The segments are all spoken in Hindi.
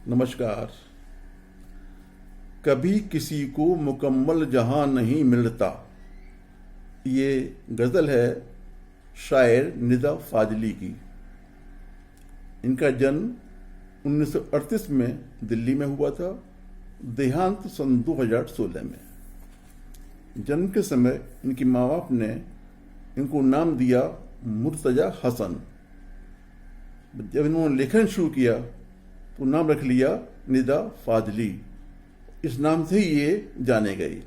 नमस्कार। कभी किसी को मुकम्मल जहां नहीं मिलता, ये गज़ल है शायर निदा फाजली की। इनका जन्म 1938 में दिल्ली में हुआ था, देहांत सन 2016 में। जन्म के समय इनकी माँ बाप ने इनको नाम दिया मुर्तजा हसन। जब इन्होंने लेखन शुरू किया तो नाम रख लिया निदा फाजली। इस नाम से ही ये जाने गए।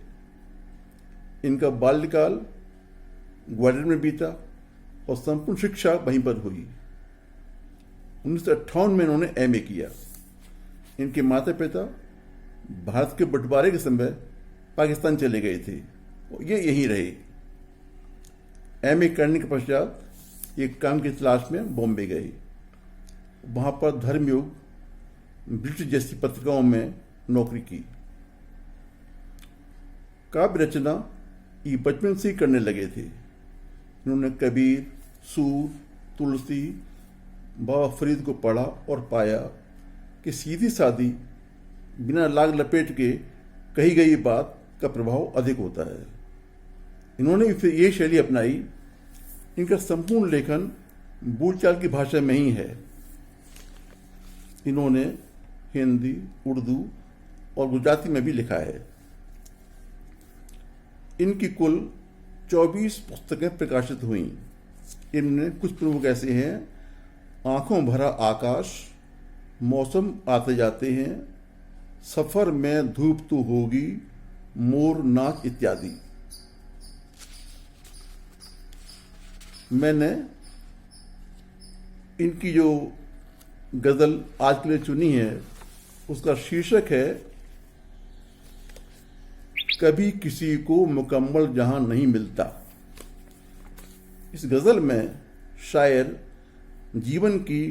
इनका बाल्यकाल ग्वालियर में बीता और संपूर्ण शिक्षा वहीं पर हुई। 1958 में इन्होंने एमए किया। इनके माता पिता भारत के बंटवारे के समय पाकिस्तान चले गए थे और ये यहीं रहे। एमए करने के पश्चात एक काम की तलाश में बॉम्बे गए। वहाँ पर धर्मयुग, ब्रिटिश जैसी पत्रिकाओं में नौकरी की। काव्य रचना ये बचपन से ही करने लगे थे। इन्होंने कबीर, सूर, तुलसी, बाबा फरीद को पढ़ा और पाया कि सीधी सादी बिना लाग लपेट के कही गई बात का प्रभाव अधिक होता है। इन्होंने फिर ये शैली अपनाई। इनका संपूर्ण लेखन बोलचाल की भाषा में ही है। इन्होंने हिंदी, उर्दू और गुजराती में भी लिखा है। इनकी कुल 24 पुस्तकें प्रकाशित हुई। इनमें कुछ प्रमुख ऐसे हैं: आंखों भरा आकाश, मौसम आते जाते हैं, सफर में धूप तो होगी, मोर नाच इत्यादि। मैंने इनकी जो गजल आज के लिए चुनी है उसका शीर्षक है कभी किसी को मुकम्मल जहां नहीं मिलता। इस गजल में शायर जीवन की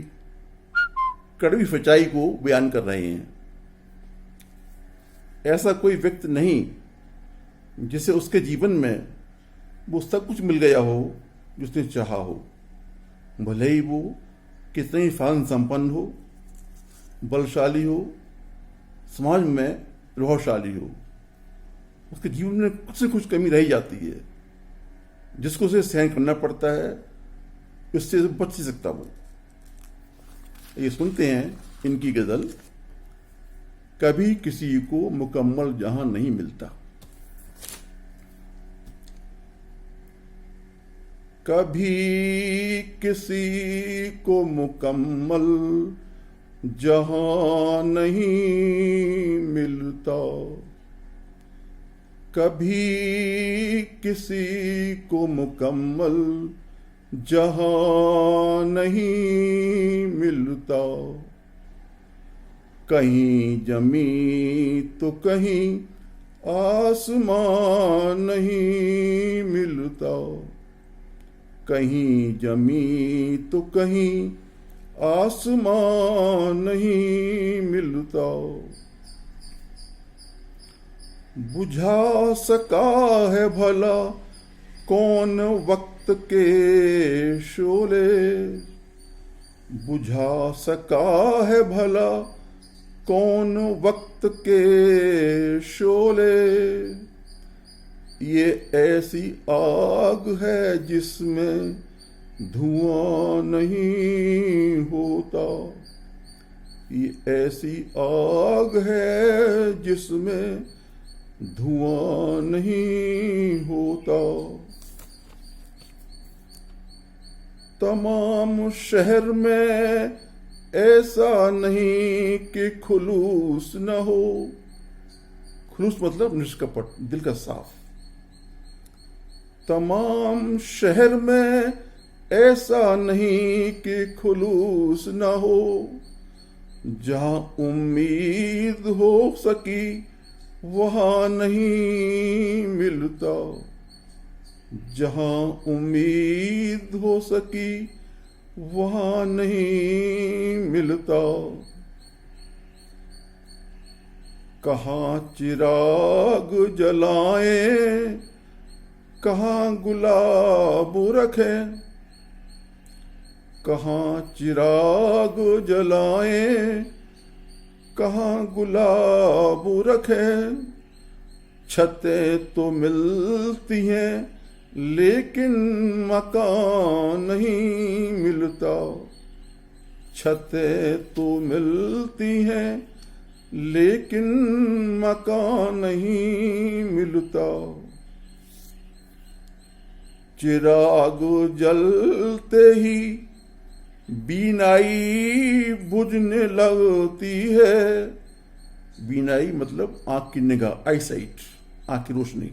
कड़वी सच्चाई को बयान कर रहे हैं। ऐसा कोई व्यक्ति नहीं जिसे उसके जीवन में वो सब कुछ मिल गया हो जो उसने चाहा हो, भले ही वो कितने ही फान संपन्न हो, बलशाली हो, समाज में प्रभावशाली हो, उसके जीवन में कुछ से कुछ कमी रह जाती है जिसको उसे सहन करना पड़ता है। उससे बच नहीं सकता वो। ये सुनते हैं इनकी गजल, कभी किसी को मुकम्मल जहां नहीं मिलता। कभी किसी को मुकम्मल जहां नहीं मिलता, कभी किसी को मुकम्मल जहां नहीं मिलता। कहीं जमीन तो कहीं आसमान नहीं मिलता, कहीं जमीन तो कहीं आसमान नहीं मिलता। बुझा सका है भला कौन वक्त के शोले, बुझा सका है भला कौन वक्त के शोले। ये ऐसी आग है जिसमें धुआं नहीं होता, ये ऐसी आग है जिसमें धुआं नहीं होता। तमाम शहर में ऐसा नहीं कि खुलूस न हो। खुलूस मतलब निष्कपट, दिल का साफ। तमाम शहर में ऐसा नहीं कि खुलूस न हो। जहां उम्मीद हो सकी वहां नहीं मिलता, जहां उम्मीद हो सकी वहां नहीं मिलता। कहाँ चिराग जलाएं, कहाँ गुलाब रखें, कहाँ चिराग जलाएं, कहाँ गुलाब रखे, छतें तो मिलती हैं लेकिन मकान नहीं मिलता। छतें तो मिलती हैं लेकिन मकान नहीं मिलता। चिराग जलते ही बीनाई बुझने लगती है। बीनाई मतलब आंख की निगाह, आई साइट, आंख की रोशनी।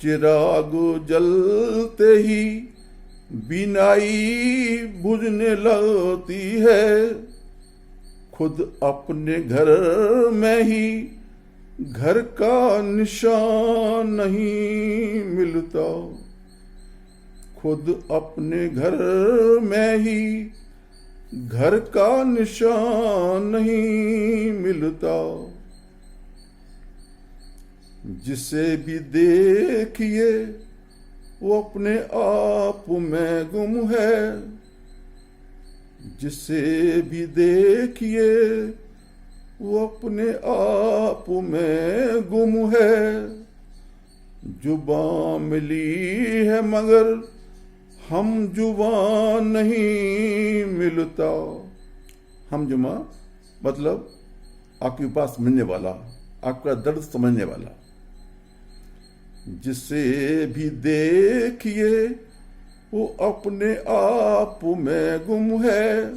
चिराग जलते ही बीनाई बुझने लगती है। खुद अपने घर में ही घर का निशान नहीं मिलता। खुद अपने घर में ही घर का निशान नहीं मिलता। जिसे भी देखिए वो अपने आप में गुम है। जिसे भी देखिए वो अपने आप में गुम है। जुबान मिली है मगर हम जुबान नहीं मिलता। हम जुमा मतलब आपके पास मिलने वाला, आपका दर्द समझने वाला। जिसे भी देखिए वो अपने आप में गुम है।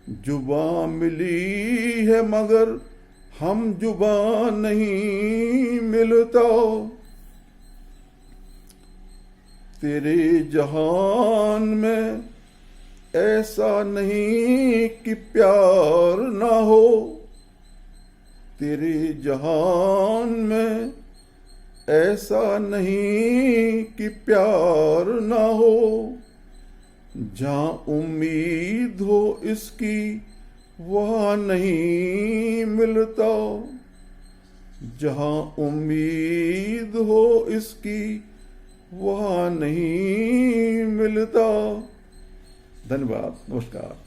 जुबान मिली है मगर हम जुबान नहीं मिलता। तेरे जहान में ऐसा नहीं कि प्यार ना हो। तेरे जहान में ऐसा नहीं कि प्यार ना हो। जहाँ उम्मीद हो इसकी वहाँ नहीं मिलता। जहाँ उम्मीद हो इसकी वहाँ नहीं मिलता। धन्यवाद, नमस्कार।